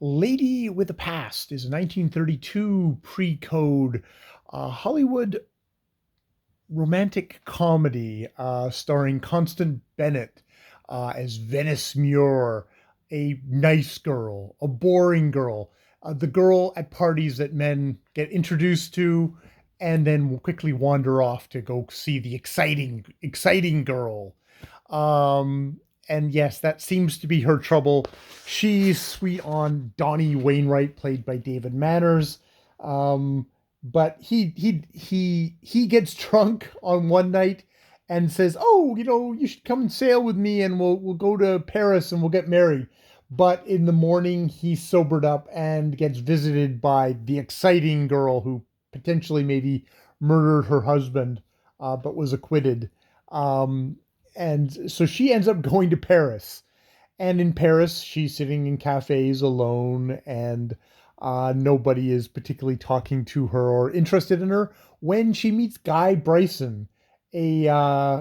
Lady with a Past is a 1932 pre-code Hollywood romantic comedy starring Constance Bennett as Venice Muir, a nice girl, a boring girl, the girl at parties that men get introduced to and then will quickly wander off to go see the exciting girl. Um, and yes, that seems to be her trouble. She's sweet on Donnie Wainwright, played by David Manners. Um, but he gets drunk on one night and says, "Oh, you should come and sail with me, and we'll go to Paris and we'll get married." But in the morning, he's sobered up and gets visited by the exciting girl who potentially maybe murdered her husband, but was acquitted. Um, and so she ends up going to Paris. And in Paris, she's sitting in cafes alone, and nobody is particularly talking to her or interested in her when she meets Guy Bryson, a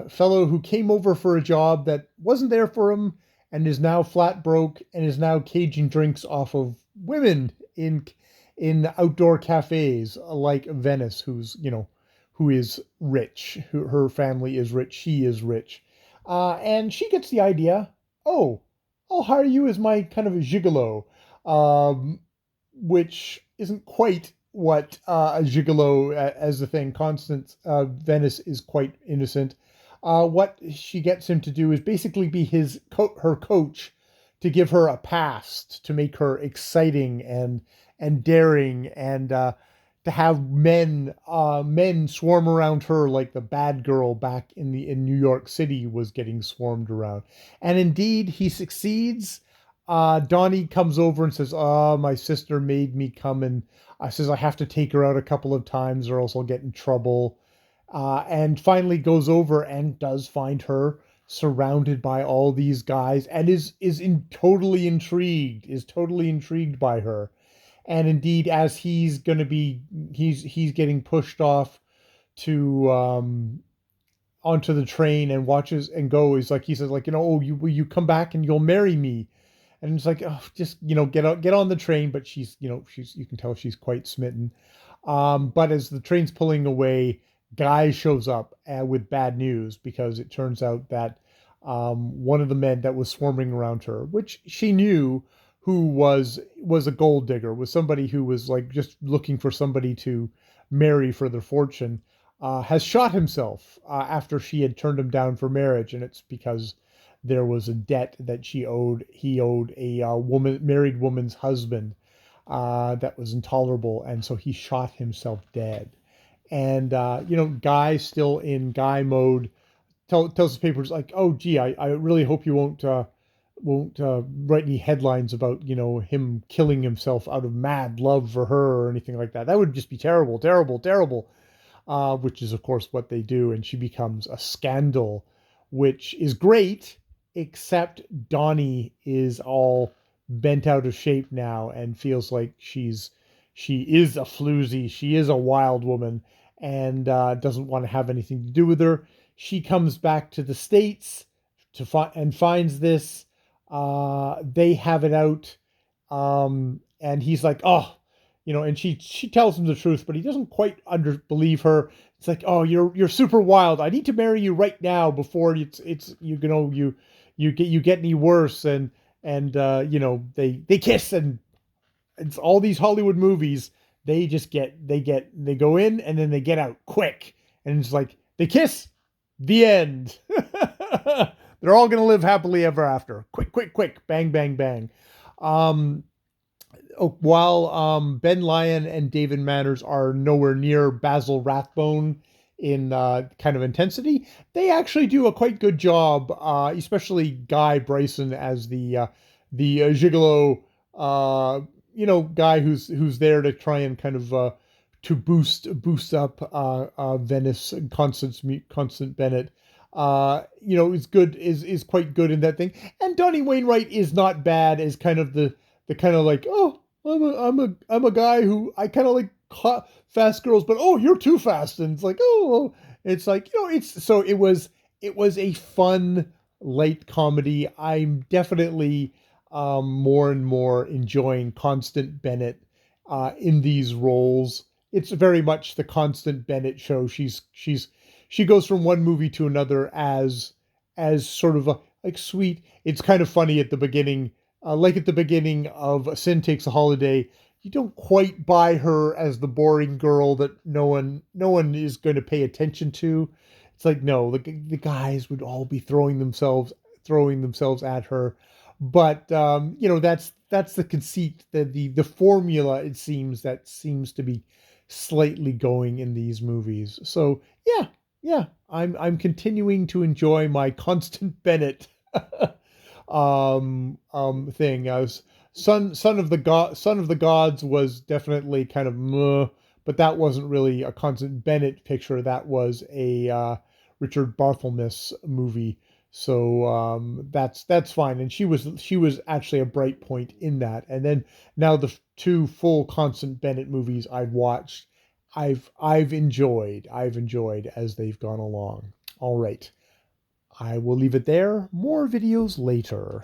fellow who came over for a job that wasn't there for him and is now flat broke and is now caging drinks off of women in outdoor cafes like Venice, who is rich, who her family is rich, she is rich, and she gets the idea. Oh, I'll hire you as my kind of a gigolo, um, which isn't quite what a gigolo as the thing. Constance Venice is quite innocent. What she gets him to do is basically be her coach to give her a past, to make her exciting and daring, and to have men swarm around her like the bad girl back in New York City was getting swarmed around. And indeed, he succeeds. Donnie comes over and says, "Oh, my sister made me come," and says I have to take her out a couple of times or else I'll get in trouble. And finally goes over and does find her surrounded by all these guys and is totally intrigued by her. And indeed, as he's getting pushed off to onto the train and watches and goes, like he says, like, "Oh, will you come back and you'll marry me?" And it's like, oh, just get on the train. But she's you can tell she's quite smitten. But as the train's pulling away, Guy shows up with bad news, because it turns out that one of the men that was swarming around her, which she knew, who was a gold digger, was somebody who was like just looking for somebody to marry for their fortune, has shot himself after she had turned him down for marriage, and it's because there was a debt that he owed a married woman's husband that was intolerable, and so he shot himself dead. And Guy, still in Guy mode, tells the papers like, "Oh, gee, I really hope you won't write any headlines about him killing himself out of mad love for her or anything like that. That would just be terrible, terrible, terrible." Which is of course what they do, and she becomes a scandal, which is great, except Donnie is all bent out of shape now and feels like she is a floozy, she is a wild woman, and doesn't want to have anything to do with her. She comes back to the States and finds this. They have it out, and he's like, "Oh." And she tells him the truth, but he doesn't quite believe her. It's like, "Oh, you're super wild. I need to marry you right now before it's you get any worse." And they kiss, and it's all these Hollywood movies. They go in and then they get out quick, and it's like they kiss, the end. They're all gonna live happily ever after. Quick, quick, quick, bang, bang, bang. Um, while Ben Lyon and David Manners are nowhere near Basil Rathbone in kind of intensity, they actually do a quite good job, especially Guy Bryson as the gigolo, guy who's there to try and kind of to boost up Venice and Constant Bennett. Is good, is quite good in that thing. And Donnie Wainwright is not bad as kind of the kind of like, "Oh, I'm a guy who I kind of like fast girls, but oh, you're too fast," and it's like, oh, it's like, it was a fun light comedy. I'm definitely more and more enjoying Constant Bennett in these roles. It's very much the Constant Bennett show. She goes from one movie to another as sort of a like sweet. It's kind of funny at the beginning, like at the beginning of Sin Takes a Holiday. You don't quite buy her as the boring girl that no one is going to pay attention to. It's like no, the guys would all be throwing themselves at her, but that's the conceit, the formula. It seems that seems to be slightly going in these movies. So yeah, yeah, I'm continuing to enjoy my Constant Bennett thing. As Son of the Gods was definitely kind of meh, but that wasn't really a Constant Bennett picture. That was a Richard Barthelmess movie. So that's fine. And she was actually a bright point in that. And then now the two full Constant Bennett movies I've watched, I've enjoyed as they've gone along. All right. I will leave it there. More videos later.